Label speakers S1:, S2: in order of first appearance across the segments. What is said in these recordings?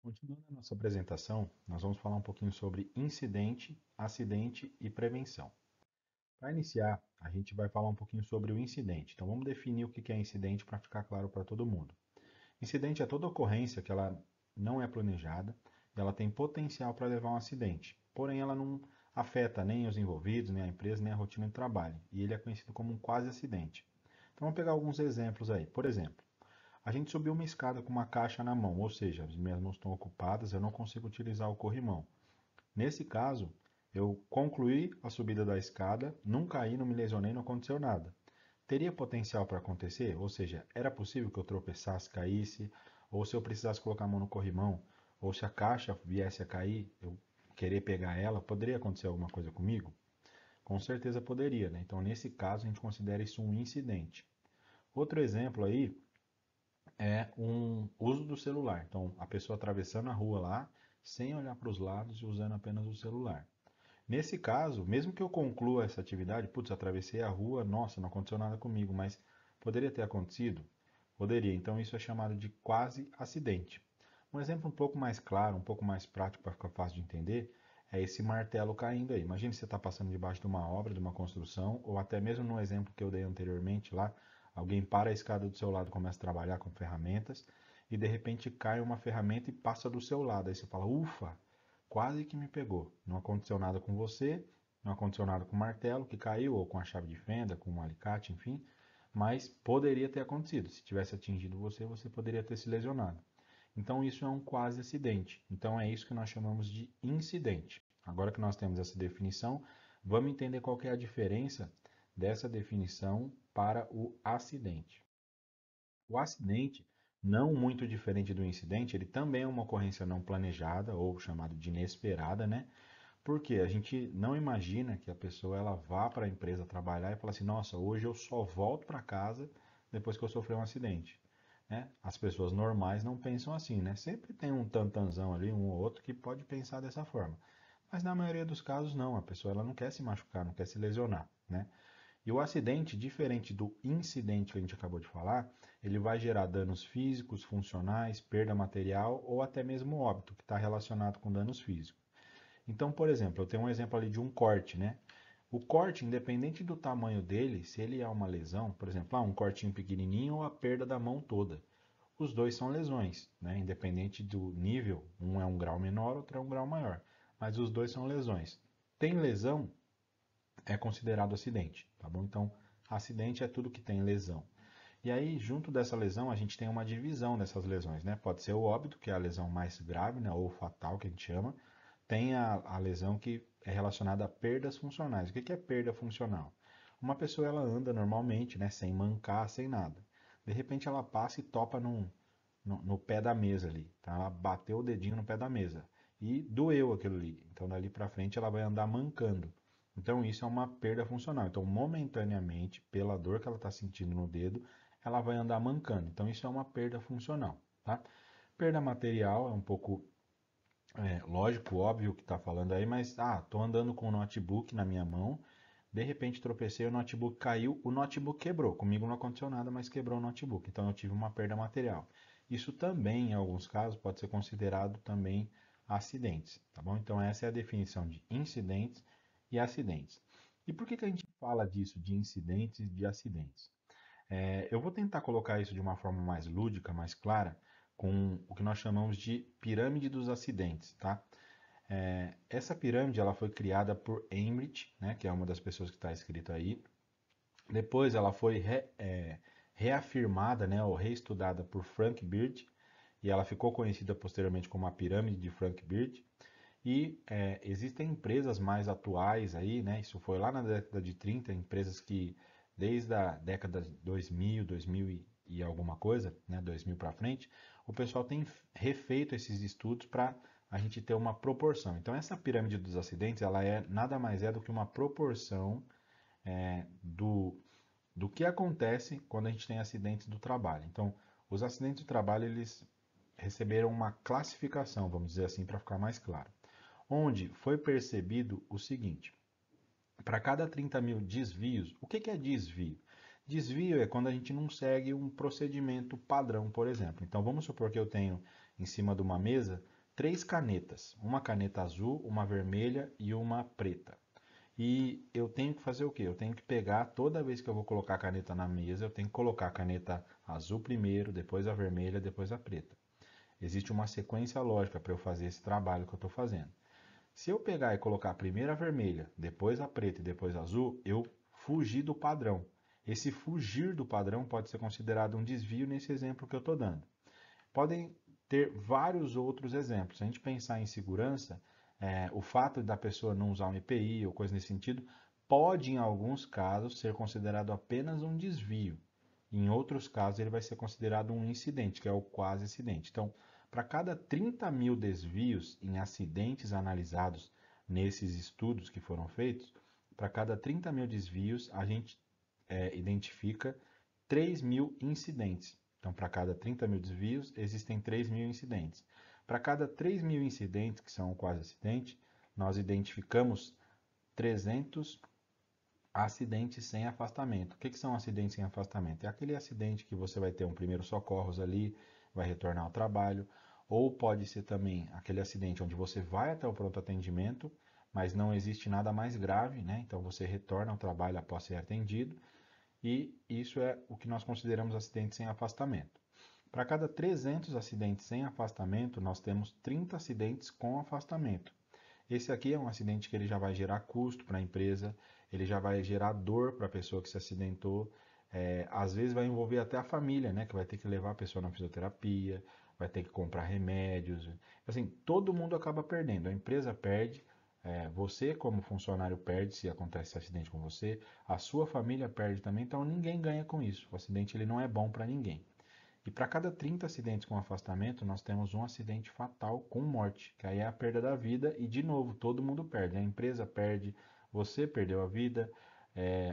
S1: Continuando a nossa apresentação, nós vamos falar um pouquinho sobre incidente, acidente e prevenção. Para iniciar, a gente vai falar um pouquinho sobre o incidente. Então vamos definir o que é incidente para ficar claro para todo mundo. Incidente é toda ocorrência que ela não é planejada e ela tem potencial para levar a um acidente. Porém, ela não afeta nem os envolvidos, nem a empresa, nem a rotina de trabalho. E ele é conhecido como um quase acidente. Então vamos pegar alguns exemplos aí. Por exemplo, a gente subiu uma escada com uma caixa na mão, ou seja, as minhas mãos estão ocupadas, eu não consigo utilizar o corrimão. Nesse caso, eu concluí a subida da escada, não caí, não me lesionei, não aconteceu nada. Teria potencial para acontecer? Ou seja, era possível que eu tropeçasse, caísse, ou se eu precisasse colocar a mão no corrimão, ou se a caixa viesse a cair, eu querer pegar ela, poderia acontecer alguma coisa comigo? Com certeza poderia, né? Então, nesse caso, a gente considera isso um incidente. Outro exemplo aí é um uso do celular. Então, a pessoa atravessando a rua lá, sem olhar para os lados e usando apenas o celular. Nesse caso, mesmo que eu conclua essa atividade, putz, atravessei a rua, nossa, não aconteceu nada comigo, mas poderia ter acontecido? Poderia. Então, isso é chamado de quase acidente. Um exemplo um pouco mais claro, um pouco mais prático para ficar fácil de entender, é esse martelo caindo aí. Imagine você está passando debaixo de uma obra, de uma construção, ou até mesmo no exemplo que eu dei anteriormente lá, alguém para a escada do seu lado e começa a trabalhar com ferramentas, e de repente cai uma ferramenta e passa do seu lado. Aí você fala, ufa, quase que me pegou. Não aconteceu nada com você, não aconteceu nada com o martelo que caiu, ou com a chave de fenda, com um alicate, enfim, mas poderia ter acontecido. Se tivesse atingido você, você poderia ter se lesionado. Então isso é um quase acidente. Então é isso que nós chamamos de incidente. Agora que nós temos essa definição, vamos entender qual que é a diferença dessa definição para o acidente. O acidente, não muito diferente do incidente, ele também é uma ocorrência não planejada ou chamada de inesperada, né? Porque a gente não imagina que a pessoa ela vá para a empresa trabalhar e fala assim, nossa, hoje eu só volto para casa depois que eu sofri um acidente. Né? As pessoas normais não pensam assim, né? Sempre tem um tantanzão ali, um ou outro, que pode pensar dessa forma. Mas na maioria dos casos não, a pessoa ela não quer se machucar, não quer se lesionar, né? E o acidente, diferente do incidente que a gente acabou de falar, ele vai gerar danos físicos, funcionais, perda material ou até mesmo óbito, que está relacionado com danos físicos. Então, por exemplo, eu tenho um exemplo ali de um corte, né? O corte, independente do tamanho dele, se ele é uma lesão, por exemplo, um cortinho pequenininho ou a perda da mão toda, os dois são lesões, né? Independente do nível, um é um grau menor, outro é um grau maior, mas os dois são lesões. Tem lesão, é considerado acidente, tá bom? Então, acidente é tudo que tem lesão. E aí, junto dessa lesão, a gente tem uma divisão dessas lesões, né? Pode ser o óbito, que é a lesão mais grave, né? Ou fatal, que a gente chama. Tem a lesão que é relacionada a perdas funcionais. O que é perda funcional? Uma pessoa ela anda normalmente, né? Sem mancar, sem nada. De repente ela passa e topa no pé da mesa ali. Tá? Ela bateu o dedinho no pé da mesa. E doeu aquilo ali. Então dali para frente ela vai andar mancando. Então isso é uma perda funcional. Então momentaneamente, pela dor que ela está sentindo no dedo, ela vai andar mancando. Então isso é uma perda funcional. Tá? Perda material é um pouco lógico, óbvio que está falando aí, mas tô andando com o notebook na minha mão, de repente tropecei, o notebook caiu, o notebook quebrou. Comigo não aconteceu nada, mas quebrou o notebook. Então eu tive uma perda material. Isso também, em alguns casos, pode ser considerado também acidentes, tá bom? Então essa é a definição de incidentes e acidentes. E por que a gente fala disso, de incidentes e de acidentes? Eu vou tentar colocar isso de uma forma mais lúdica, mais clara, com o que nós chamamos de pirâmide dos acidentes, tá? Essa pirâmide ela foi criada por Heinrich, né, que é uma das pessoas que está escrito aí. Depois ela foi reafirmada, né, ou reestudada por Frank Bird, e ela ficou conhecida posteriormente como a pirâmide de Frank Bird. E existem empresas mais atuais aí, né? Isso foi lá na década de 30, empresas que desde a década de 2000, 2000 e alguma coisa, né, 2000 para frente, o pessoal tem refeito esses estudos para a gente ter uma proporção. Então essa pirâmide dos acidentes, ela é nada mais é do que uma proporção do que acontece quando a gente tem acidentes do trabalho. Então, os acidentes do trabalho, eles receberam uma classificação, vamos dizer assim, para ficar mais claro onde foi percebido o seguinte: para cada 30 mil desvios, o que é desvio? Desvio é quando a gente não segue um procedimento padrão, por exemplo. Então vamos supor que eu tenho em cima de uma mesa 3 canetas, uma caneta azul, uma vermelha e uma preta. E eu tenho que fazer o quê? Eu tenho que pegar, toda vez que eu vou colocar a caneta na mesa, eu tenho que colocar a caneta azul primeiro, depois a vermelha, depois a preta. Existe uma sequência lógica para eu fazer esse trabalho que eu estou fazendo. Se eu pegar e colocar primeiro a vermelha, depois a preta e depois a azul, eu fugi do padrão. Esse fugir do padrão pode ser considerado um desvio nesse exemplo que eu estou dando. Podem ter vários outros exemplos. Se a gente pensar em segurança, o fato da pessoa não usar um EPI ou coisa nesse sentido, pode em alguns casos ser considerado apenas um desvio. Em outros casos, ele vai ser considerado um incidente, que é o quase acidente. Então, para cada 30 mil desvios em acidentes analisados nesses estudos que foram feitos, para cada 30 mil desvios, a gente identifica 3 mil incidentes. Então, para cada 30 mil desvios, existem 3 mil incidentes. Para cada 3 mil incidentes, que são quase acidente, nós identificamos 300 acidentes sem afastamento. O que são acidentes sem afastamento? É aquele acidente que você vai ter um primeiro socorros ali, vai retornar ao trabalho, ou pode ser também aquele acidente onde você vai até o pronto atendimento, mas não existe nada mais grave, né? Então você retorna ao trabalho após ser atendido, e isso é o que nós consideramos acidente sem afastamento. Para cada 300 acidentes sem afastamento, nós temos 30 acidentes com afastamento. Esse aqui é um acidente que ele já vai gerar custo para a empresa, ele já vai gerar dor para a pessoa que se acidentou, às vezes vai envolver até a família, né, que vai ter que levar a pessoa na fisioterapia, vai ter que comprar remédios. Assim, todo mundo acaba perdendo, a empresa perde, você como funcionário perde se acontece esse acidente com você, a sua família perde também, então ninguém ganha com isso. O acidente ele não é bom para ninguém. E para cada 30 acidentes com afastamento, nós temos um acidente fatal com morte, que aí é a perda da vida e, de novo, todo mundo perde. A empresa perde, você perdeu a vida,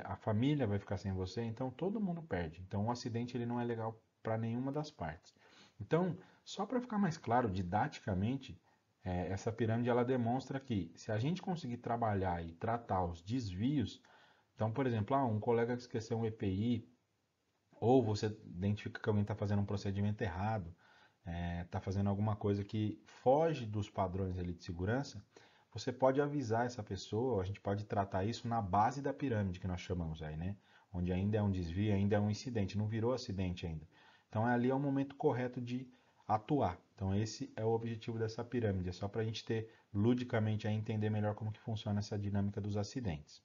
S1: a família vai ficar sem você, então todo mundo perde. Então, o acidente ele não é legal para nenhuma das partes. Então, só para ficar mais claro, didaticamente, essa pirâmide ela demonstra que se a gente conseguir trabalhar e tratar os desvios, então, por exemplo, um colega que esqueceu um EPI, ou você identifica que alguém está fazendo um procedimento errado, está fazendo alguma coisa que foge dos padrões ali de segurança, você pode avisar essa pessoa, a gente pode tratar isso na base da pirâmide que nós chamamos aí, né? Onde ainda é um desvio, ainda é um incidente, não virou acidente ainda. Então ali é o momento correto de atuar. Então esse é o objetivo dessa pirâmide, é só para a gente ter ludicamente a entender melhor como que funciona essa dinâmica dos acidentes.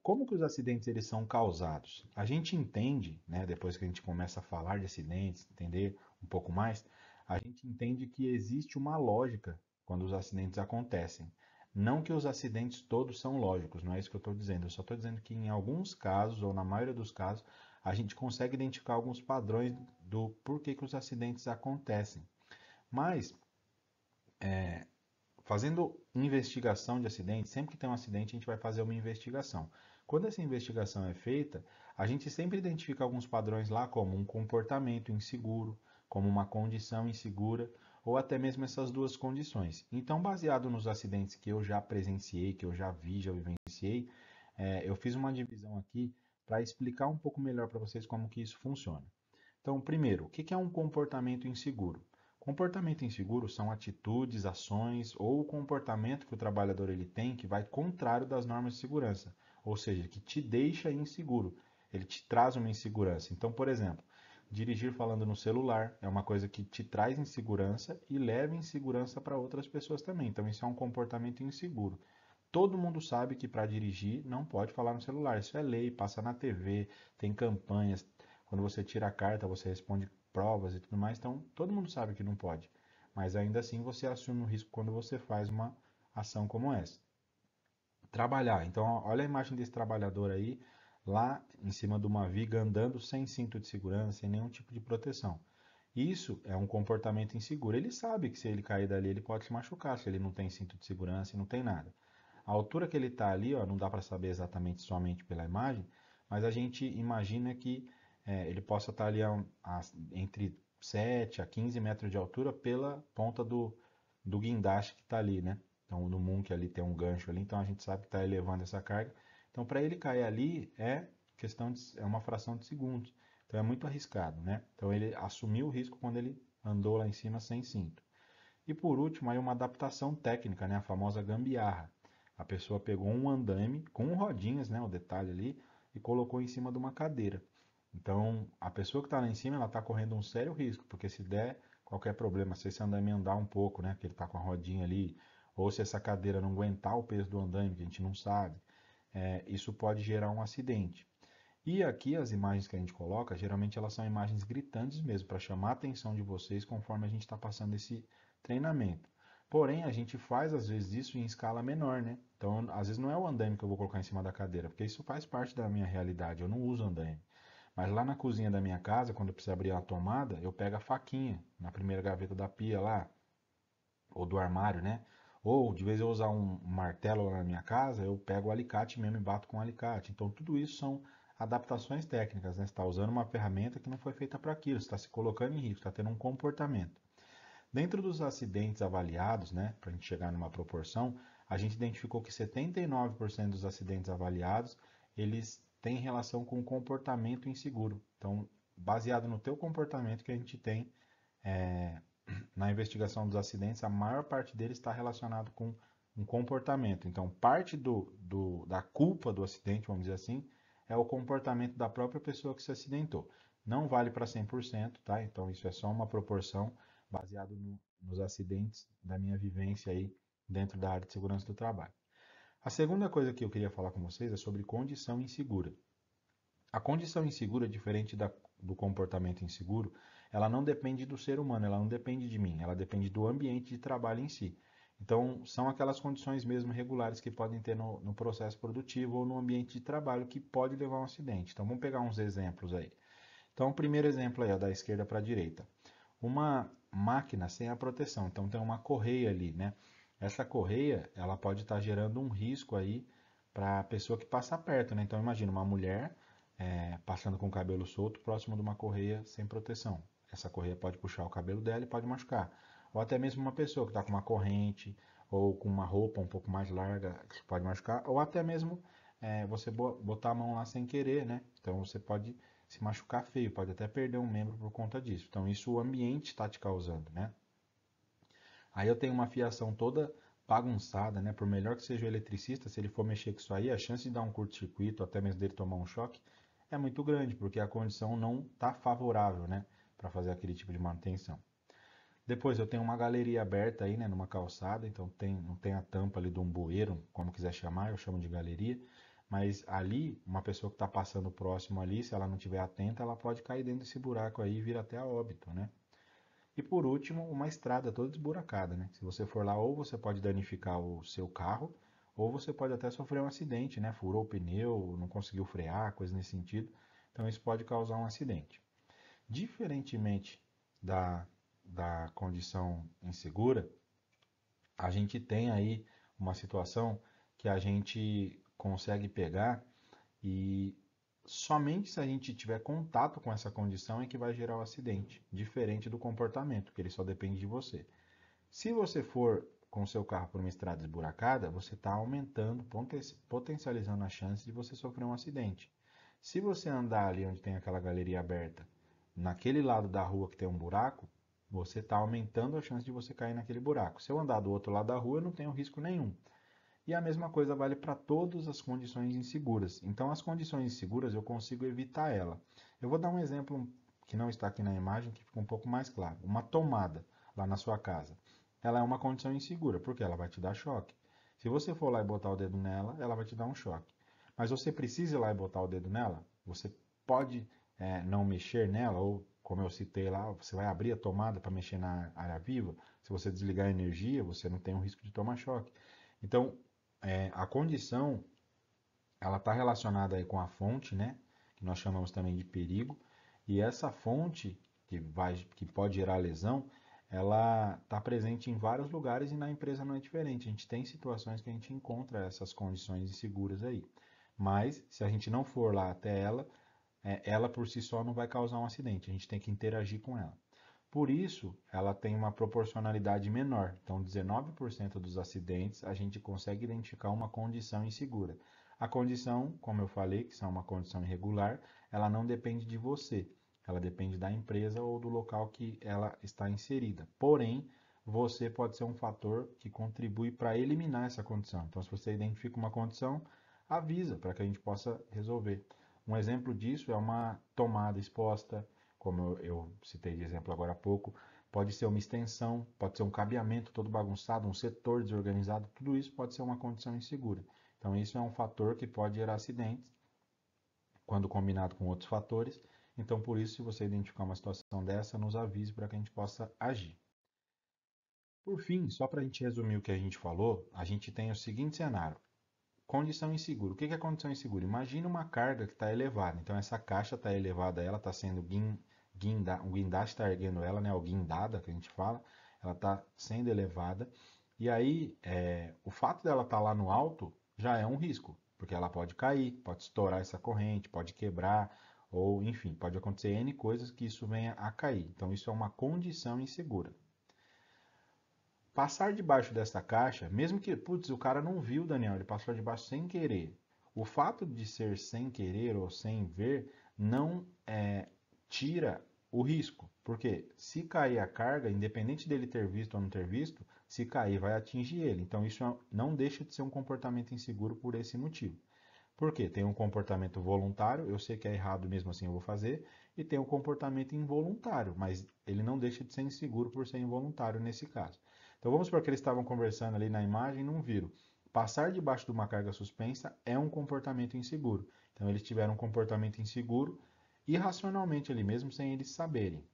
S1: Como que os acidentes eles são causados? A gente entende, né, depois que a gente começa a falar de acidentes, entender um pouco mais, a gente entende que existe uma lógica quando os acidentes acontecem. Não que os acidentes todos são lógicos, não é isso que eu estou dizendo. Eu só estou dizendo que em alguns casos, ou na maioria dos casos, a gente consegue identificar alguns padrões do porquê que os acidentes acontecem. Mas fazendo investigação de acidente, sempre que tem um acidente, a gente vai fazer uma investigação. Quando essa investigação é feita, a gente sempre identifica alguns padrões lá, como um comportamento inseguro, como uma condição insegura, ou até mesmo essas duas condições. Então, baseado nos acidentes que eu já presenciei, que eu já vi, já vivenciei, eu fiz uma divisão aqui para explicar um pouco melhor para vocês como que isso funciona. Então, primeiro, o que é um comportamento inseguro? Comportamento inseguro são atitudes, ações ou o comportamento que o trabalhador ele tem que vai contrário das normas de segurança, ou seja, que te deixa inseguro, ele te traz uma insegurança. Então, por exemplo, dirigir falando no celular é uma coisa que te traz insegurança e leva insegurança para outras pessoas também. Então, isso é um comportamento inseguro. Todo mundo sabe que para dirigir não pode falar no celular, isso é lei, passa na TV, tem campanhas. Quando você tira a carta, você responde provas e tudo mais, então todo mundo sabe que não pode. Mas ainda assim você assume o risco quando você faz uma ação como essa. Trabalhar. Então, olha a imagem desse trabalhador aí, lá em cima de uma viga, andando sem cinto de segurança, sem nenhum tipo de proteção. Isso é um comportamento inseguro. Ele sabe que se ele cair dali, ele pode se machucar, se ele não tem cinto de segurança e não tem nada. A altura que ele está ali, ó, não dá para saber exatamente somente pela imagem, mas a gente imagina que ele possa estar ali entre 7 a 15 metros de altura pela ponta do guindaste que está ali, né? Então, no que ali tem um gancho ali, então a gente sabe que está elevando essa carga. Então, para ele cair ali, é é uma fração de segundos. Então é muito arriscado, né? Então ele assumiu o risco quando ele andou lá em cima sem cinto. E por último, aí uma adaptação técnica, né? A famosa gambiarra. A pessoa pegou um andaime com rodinhas, né? O detalhe ali, e colocou em cima de uma cadeira. Então, a pessoa que está lá em cima, ela está correndo um sério risco, porque se der qualquer problema, se esse andaime andar um pouco, né? Que ele está com a rodinha ali, ou se essa cadeira não aguentar o peso do andaime, que a gente não sabe, isso pode gerar um acidente. E aqui as imagens que a gente coloca, geralmente elas são imagens gritantes mesmo, para chamar a atenção de vocês conforme a gente está passando esse treinamento. Porém, a gente faz às vezes isso em escala menor, né? Então, às vezes não é o andaime que eu vou colocar em cima da cadeira, porque isso faz parte da minha realidade, eu não uso andaime. Mas lá na cozinha da minha casa, quando eu preciso abrir a tomada, eu pego a faquinha na primeira gaveta da pia lá, ou do armário, né? Ou de vez eu usar um martelo lá na minha casa, eu pego o alicate mesmo e bato com o alicate. Então tudo isso são adaptações técnicas, né? Você está usando uma ferramenta que não foi feita para aquilo, você está se colocando em risco, está tendo um comportamento. Dentro dos acidentes avaliados, né, para a gente chegar numa proporção, a gente identificou que 79% dos acidentes avaliados, eles têm relação com o comportamento inseguro. Então, baseado no teu comportamento que a gente tem na investigação dos acidentes, a maior parte deles está relacionado com um comportamento. Então, parte da culpa do acidente, vamos dizer assim, é o comportamento da própria pessoa que se acidentou. Não vale para 100%, tá? Então, isso é só uma proporção baseado nos acidentes da minha vivência aí dentro da área de segurança do trabalho. A segunda coisa que eu queria falar com vocês é sobre condição insegura. A condição insegura, diferente do comportamento inseguro, ela não depende do ser humano, ela não depende de mim, ela depende do ambiente de trabalho em si. Então, são aquelas condições mesmo regulares que podem ter no processo produtivo ou no ambiente de trabalho que pode levar a um acidente. Então, vamos pegar uns exemplos aí. Então, o primeiro exemplo aí, ó, da esquerda para a direita. Uma máquina sem a proteção. Então, tem uma correia ali, né? Essa correia, ela pode estar gerando um risco aí para a pessoa que passa perto, né? Então, imagina uma mulher passando com o cabelo solto próximo de uma correia sem proteção. Essa correia pode puxar o cabelo dela e pode machucar. Ou até mesmo uma pessoa que está com uma corrente ou com uma roupa um pouco mais larga que pode machucar. Ou até mesmo você botar a mão lá sem querer, né? Então você pode se machucar feio, pode até perder um membro por conta disso. Então isso o ambiente está te causando, né? Aí eu tenho uma fiação toda bagunçada, né? Por melhor que seja o eletricista, se ele for mexer com isso aí, a chance de dar um curto-circuito, até mesmo dele tomar um choque, é muito grande, porque a condição não está favorável, né? Para fazer aquele tipo de manutenção. Depois eu tenho uma galeria aberta aí, né? Numa calçada, então não tem a tampa ali de um bueiro, como quiser chamar, eu chamo de galeria. Mas ali, uma pessoa que está passando próximo ali, se ela não estiver atenta, ela pode cair dentro desse buraco aí e vir até a óbito, né? E por último, uma estrada toda esburacada, né? Se você for lá, ou você pode danificar o seu carro, ou você pode até sofrer um acidente, né? Furou o pneu, não conseguiu frear, coisa nesse sentido. Então isso pode causar um acidente. Diferentemente da, da condição insegura, a gente tem aí uma situação que a gente consegue pegar e somente se a gente tiver contato com essa condição é que vai gerar o acidente, diferente do comportamento, que ele só depende de você. Se você for com o seu carro por uma estrada esburacada, você está aumentando, potencializando a chance de você sofrer um acidente. Se você andar ali onde tem aquela galeria aberta, naquele lado da rua que tem um buraco, você está aumentando a chance de você cair naquele buraco. Se eu andar do outro lado da rua, eu não tenho risco nenhum. E a mesma coisa vale para todas as condições inseguras. Então, as condições inseguras eu consigo evitar ela. Eu vou dar um exemplo que não está aqui na imagem, que fica um pouco mais claro. Uma tomada lá na sua casa. Ela é uma condição insegura, porque ela vai te dar choque. Se você for lá e botar o dedo nela, ela vai te dar um choque. Mas você precisa ir lá e botar o dedo nela? Você pode não mexer nela, ou como eu citei lá, você vai abrir a tomada para mexer na área viva. Se você desligar a energia, você não tem o risco de tomar choque. Então, a condição, ela está relacionada aí com a fonte, né? Que nós chamamos também de perigo. E essa fonte que pode gerar lesão, ela está presente em vários lugares e na empresa não é diferente. A gente tem situações que a gente encontra essas condições inseguras aí. Mas, se a gente não for lá até ela, ela por si só não vai causar um acidente. A gente tem que interagir com ela. Por isso, ela tem uma proporcionalidade menor. Então, 19% dos acidentes a gente consegue identificar uma condição insegura. A condição, como eu falei, que são uma condição irregular, ela não depende de você, ela depende da empresa ou do local que ela está inserida. Porém, você pode ser um fator que contribui para eliminar essa condição. Então, se você identifica uma condição, avisa para que a gente possa resolver. Um exemplo disso é uma tomada exposta, como eu citei de exemplo agora há pouco, pode ser uma extensão, pode ser um cabeamento todo bagunçado, um setor desorganizado, tudo isso pode ser uma condição insegura. Então, isso é um fator que pode gerar acidentes quando combinado com outros fatores. Então, por isso, se você identificar uma situação dessa, nos avise para que a gente possa agir. Por fim, só para a gente resumir o que a gente falou, a gente tem o seguinte cenário. Condição insegura. O que é condição insegura? Imagina uma carga que está elevada. Então, essa caixa está elevada, ela está sendo o guindaste está erguendo ela, né? O guindada que a gente fala, ela está sendo elevada. E aí, o fato dela estar lá no alto já é um risco, porque ela pode cair, pode estourar essa corrente, pode quebrar, ou enfim, pode acontecer N coisas que isso venha a cair. Então, isso é uma condição insegura. Passar debaixo dessa caixa, mesmo que, putz, o cara não viu, Daniel, ele passou debaixo sem querer. O fato de ser sem querer ou sem ver não tira o risco, porque se cair a carga, independente dele ter visto ou não ter visto, se cair vai atingir ele. Então isso não deixa de ser um comportamento inseguro por esse motivo. Por quê? Tem um comportamento voluntário, eu sei que é errado mesmo assim eu vou fazer, e tem um comportamento involuntário, mas ele não deixa de ser inseguro por ser involuntário nesse caso. Então vamos supor que eles estavam conversando ali na imagem e não viram. Passar debaixo de uma carga suspensa é um comportamento inseguro. Então eles tiveram um comportamento inseguro irracionalmente ali mesmo, sem eles saberem.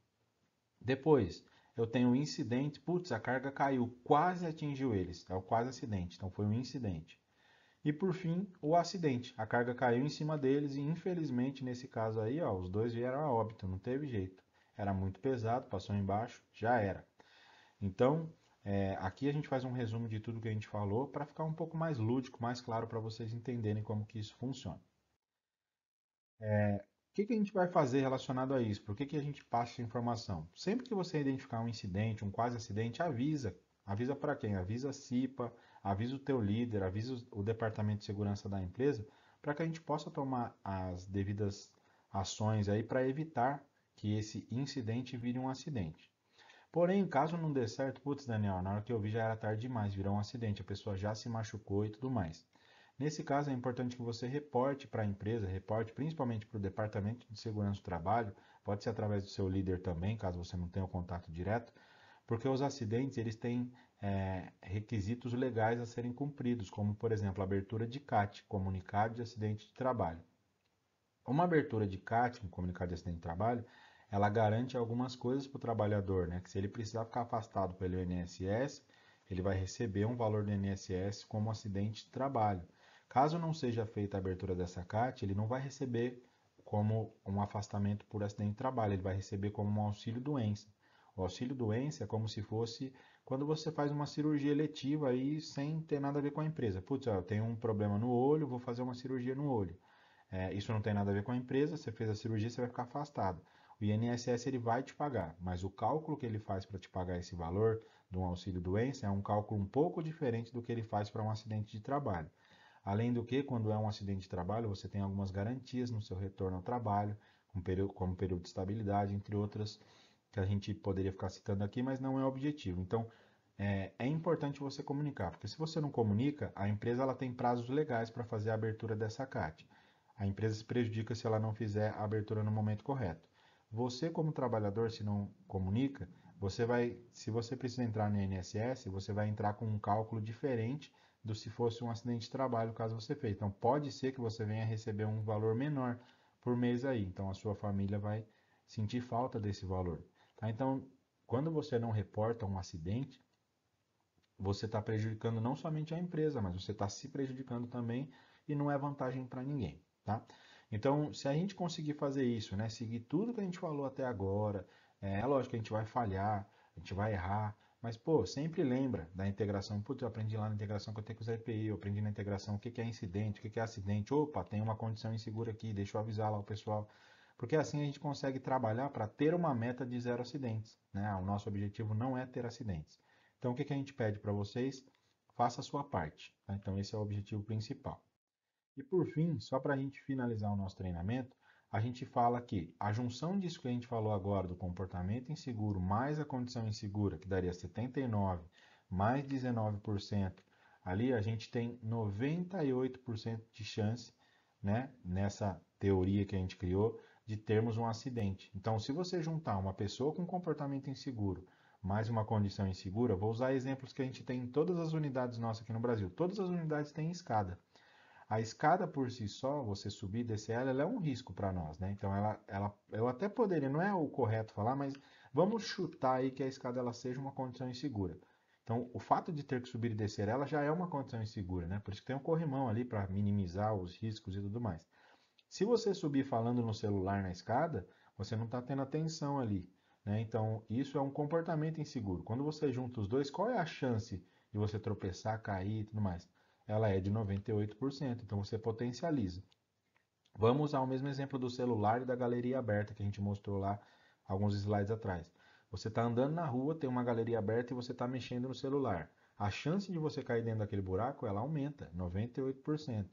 S1: Depois, eu tenho um incidente, putz, a carga caiu, quase atingiu eles, é o quase acidente, então foi um incidente. E por fim, o acidente, a carga caiu em cima deles e infelizmente nesse caso aí, ó, os dois vieram a óbito, não teve jeito. Era muito pesado, passou embaixo, já era. Então, aqui a gente faz um resumo de tudo que a gente falou para ficar um pouco mais lúdico, mais claro para vocês entenderem como que isso funciona. O que a gente vai fazer relacionado a isso? Por que a gente passa essa informação? Sempre que você identificar um incidente, um quase acidente, avisa. Avisa para quem? Avisa a CIPA, avisa o teu líder, avisa o departamento de segurança da empresa, para que a gente possa tomar as devidas ações aí para evitar que esse incidente vire um acidente. Porém, caso não dê certo, putz, Daniel, na hora que eu vi já era tarde demais, virou um acidente, a pessoa já se machucou e tudo mais. Nesse caso, é importante que você reporte para a empresa, reporte principalmente para o Departamento de Segurança do Trabalho, pode ser através do seu líder também, caso você não tenha o contato direto, porque os acidentes eles têm requisitos legais a serem cumpridos, como, por exemplo, a abertura de CAT, Comunicado de Acidente de Trabalho. Uma abertura de CAT, um comunicado de acidente de trabalho, ela garante algumas coisas para o trabalhador, né? Que se ele precisar ficar afastado pelo INSS, ele vai receber um valor do INSS como acidente de trabalho. Caso não seja feita a abertura dessa CAT, ele não vai receber como um afastamento por acidente de trabalho, ele vai receber como um auxílio-doença. O auxílio-doença é como se fosse quando você faz uma cirurgia eletiva aí sem ter nada a ver com a empresa. Putz, eu tenho um problema no olho, vou fazer uma cirurgia no olho. Isso não tem nada a ver com a empresa, você fez a cirurgia, você vai ficar afastado. O INSS ele vai te pagar, mas o cálculo que ele faz para te pagar esse valor do auxílio doença é um cálculo um pouco diferente do que ele faz para um acidente de trabalho. Além do que, quando é um acidente de trabalho, você tem algumas garantias no seu retorno ao trabalho, como período de estabilidade, entre outras, que a gente poderia ficar citando aqui, mas não é o objetivo. Então, é importante você comunicar, porque se você não comunica, a empresa ela tem prazos legais para fazer a abertura dessa CAT. A empresa se prejudica se ela não fizer a abertura no momento correto. Você, como trabalhador, se não comunica, se você precisa entrar no INSS, você vai entrar com um cálculo diferente do se fosse um acidente de trabalho, caso você fez. Então, pode ser que você venha receber um valor menor por mês aí. Então, a sua família vai sentir falta desse valor. Tá? Então, quando você não reporta um acidente, você está prejudicando não somente a empresa, mas você está se prejudicando também e não é vantagem para ninguém, tá? Então, se a gente conseguir fazer isso, né, seguir tudo que a gente falou até agora, é lógico que a gente vai falhar, a gente vai errar, mas, pô, sempre lembra da integração. Putz, eu aprendi lá na integração que eu tenho que usar EPI, eu aprendi na integração o que é incidente, o que é acidente. Opa, tem uma condição insegura aqui, deixa eu avisar lá o pessoal. Porque assim a gente consegue trabalhar para ter uma meta de zero acidentes, né? O nosso objetivo não é ter acidentes. Então, o que a gente pede para vocês? Faça a sua parte. Tá? Então, esse é o objetivo principal. E por fim, só para a gente finalizar o nosso treinamento, a gente fala que a junção disso que a gente falou agora, do comportamento inseguro mais a condição insegura, que daria 79, mais 19%, ali a gente tem 98% de chance, né, nessa teoria que a gente criou, de termos um acidente. Então, se você juntar uma pessoa com comportamento inseguro mais uma condição insegura, vou usar exemplos que a gente tem em todas as unidades nossas aqui no Brasil. Todas as unidades têm escada. A escada por si só, você subir e descer ela é um risco para nós, né? Então eu até poderia, não é o correto falar, mas vamos chutar aí que a escada ela seja uma condição insegura. Então, o fato de ter que subir e descer ela já é uma condição insegura, né? Por isso que tem um corrimão ali para minimizar os riscos e tudo mais. Se você subir falando no celular na escada, você não está tendo atenção ali, né? Então, isso é um comportamento inseguro. Quando você junta os dois, qual é a chance de você tropeçar, cair e tudo mais? Ela é de 98%, então você potencializa. Vamos usar o mesmo exemplo do celular e da galeria aberta que a gente mostrou lá alguns slides atrás. Você está andando na rua, tem uma galeria aberta e você está mexendo no celular. A chance de você cair dentro daquele buraco, ela aumenta, 98%.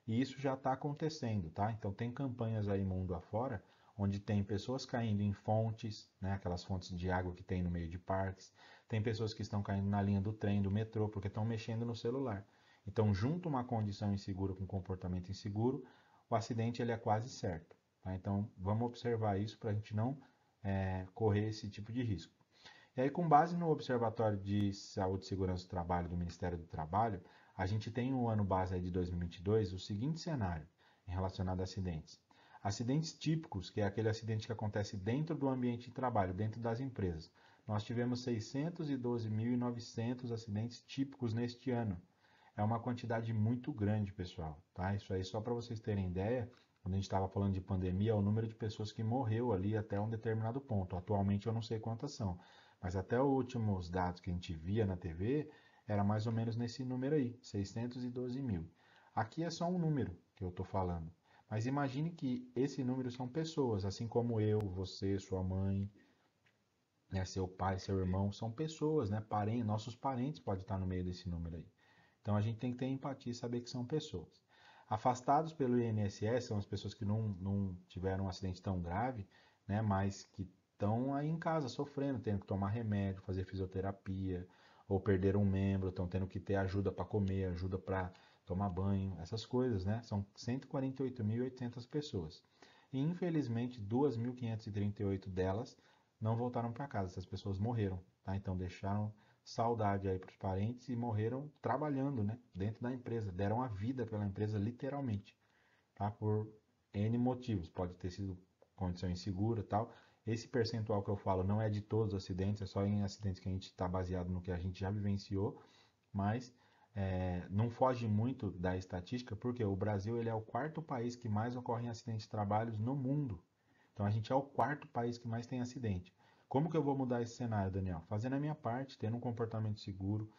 S1: E isso já está acontecendo, tá? Então tem campanhas aí mundo afora, onde tem pessoas caindo em fontes, né, aquelas fontes de água que tem no meio de parques. Tem pessoas que estão caindo na linha do trem, do metrô, porque estão mexendo no celular. Então, junto uma condição insegura com comportamento inseguro, o acidente ele é quase certo. Tá? Então, vamos observar isso para a gente não correr esse tipo de risco. E aí, com base no Observatório de Saúde e Segurança do Trabalho do Ministério do Trabalho, a gente tem um ano base aí de 2022, o seguinte cenário relacionado a acidentes. Acidentes típicos, que é aquele acidente que acontece dentro do ambiente de trabalho, dentro das empresas. Nós tivemos 612.900 acidentes típicos neste ano. É uma quantidade muito grande, pessoal, tá? Isso aí só para vocês terem ideia, quando a gente estava falando de pandemia, é o número de pessoas que morreu ali até um determinado ponto. Atualmente eu não sei quantas são, mas até os últimos dados que a gente via na TV, era mais ou menos nesse número aí, 612 mil. Aqui é só um número que eu estou falando, mas imagine que esse número são pessoas, assim como eu, você, sua mãe, né, seu pai, seu irmão, são pessoas, né? Nossos parentes podem estar no meio desse número aí. Então a gente tem que ter empatia e saber que são pessoas. Afastados pelo INSS são as pessoas que não tiveram um acidente tão grave, né, mas que estão aí em casa sofrendo, tendo que tomar remédio, fazer fisioterapia, ou perderam um membro, estão tendo que ter ajuda para comer, ajuda para tomar banho, essas coisas, né? São 148.800 pessoas. E infelizmente 2.538 delas não voltaram para casa, essas pessoas morreram, tá? Então deixaram saudade aí para os parentes e morreram trabalhando, né, dentro da empresa, deram a vida pela empresa literalmente, tá? Por N motivos, pode ter sido condição insegura, tal. Esse percentual que eu falo não é de todos os acidentes, é só em acidentes que a gente está baseado no que a gente já vivenciou, mas não foge muito da estatística, porque o Brasil ele é o quarto país que mais ocorre em acidentes de trabalho no mundo. Então a gente é o quarto país que mais tem acidente. Como que eu vou mudar esse cenário, Daniel? Fazendo a minha parte, tendo um comportamento seguro,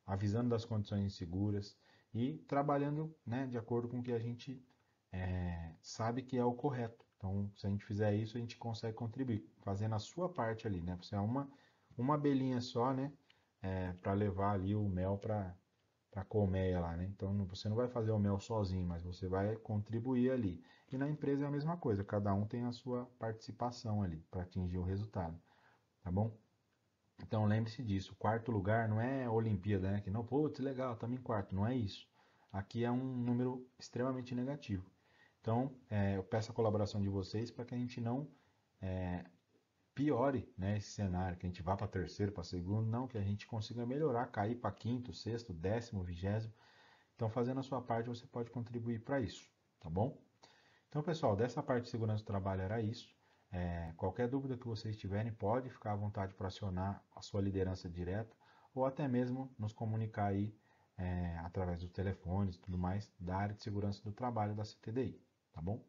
S1: avisando das condições inseguras e trabalhando, né, de acordo com o que a gente sabe que é o correto. Então, se a gente fizer isso, a gente consegue contribuir, fazendo a sua parte ali, né? Você é uma abelhinha só, né? Para levar ali o mel para a colmeia lá, né? Então você não vai fazer o mel sozinho, mas você vai contribuir ali. E na empresa é a mesma coisa, cada um tem a sua participação ali para atingir o resultado, tá bom? Então lembre-se disso, quarto lugar não é Olimpíada, né? Que não, putz, legal, estamos em quarto, não é isso. Aqui é um número extremamente negativo. Então eu peço a colaboração de vocês para que a gente não piore, né, esse cenário, que a gente vá para terceiro, para segundo, não, que a gente consiga melhorar, cair para quinto, sexto, décimo, vigésimo. Então, fazendo a sua parte, você pode contribuir para isso, tá bom? Então, pessoal, dessa parte de segurança do trabalho era isso. Qualquer dúvida que vocês tiverem, pode ficar à vontade para acionar a sua liderança direta ou até mesmo nos comunicar aí através dos telefones e tudo mais da área de segurança do trabalho da CTDI, tá bom?